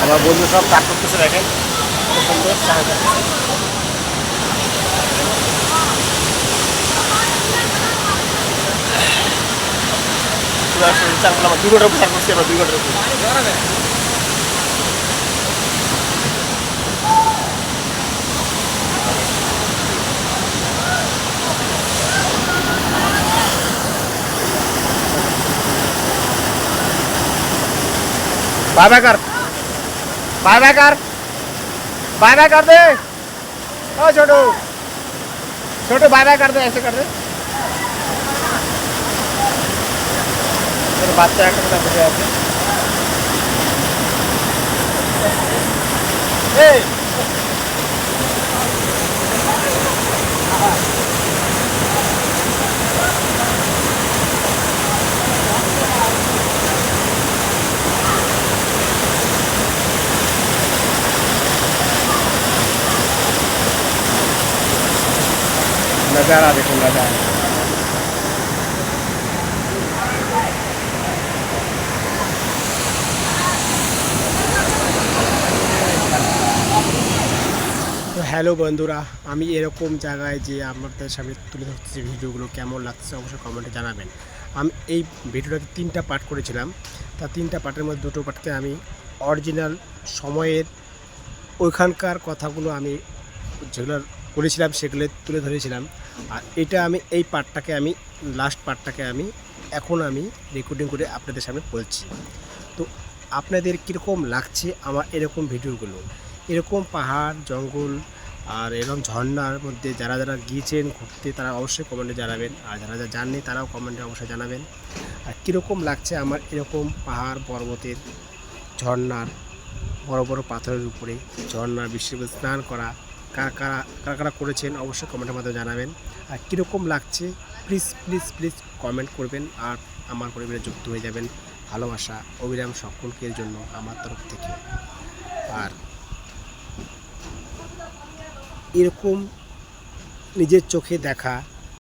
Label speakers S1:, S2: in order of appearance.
S1: আমার বন্ধু সব কাজ করতেছে, দেখেন সুন্দর চা চার আমার 2 ঘন্টা চার করছি, আমরা 2 ঘন্টার बाय बाय कर, बाय बाय कर, बाय बाय कर दे। ओ छोटू छोटू बाय बाय कर दे, ऐसे कर दे। বাচ্চা একটা বসে আছে। এই नज़ारा देखो, नज़ारा তো হ্যালো বন্ধুরা, আমি এরকম জায়গায় যে আপনাদের সামনে তুলে ধরতেছি ভিডিওগুলো কেমন লাগছে অবশ্যই কমেন্টে জানাবেন। আমি এই ভিডিওটাতে 3টা পার্ট করেছিলাম, তা 3টা পার্টের মধ্যে 2টো পার্টে আমি অরিজিনাল সময়ের ওইখানকার কথাগুলো আমি যেগুলো বলেছিলাম সেগুলো তুলে ধরেছিলাম। আর এটা আমি এই পার্টটাকে আমি লাস্ট পার্টটাকে আমি এখন আমি রেকর্ডিং করে আপনাদের সামনে বলছি। তো আপনাদের কীরকম লাগছে আমার এরকম ভিডিওগুলো, এরকম পাহাড় জঙ্গল আর এরকম ঝর্ণার মধ্যে যারা যারা গিয়েছেন ঘুরতে তারা অবশ্যই কমেন্টে জানাবেন, আর যারা যারা জাননি তারাও কমেন্টে অবশ্যই জানাবেন। আর কীরকম লাগছে আমার এরকম পাহাড় পর্বতের ঝর্ণার বড় বড় পাথরের উপরে ঝর্ণার বৃষ্টির মধ্যে স্নান করা কারা কারা কারা কারা করেছেন অবশ্যই কমেন্টের মাধ্যমে জানাবেন। আর কীরকম লাগছে প্লিজ প্লিজ প্লিজ কমেন্ট করবেন, আর আমার পরিবারে যুক্ত হয়ে যাবেন। ভালোবাসা অবিরাম সকলকের জন্য আমার তরফ থেকে। আর এরকম নিজের চোখে দেখা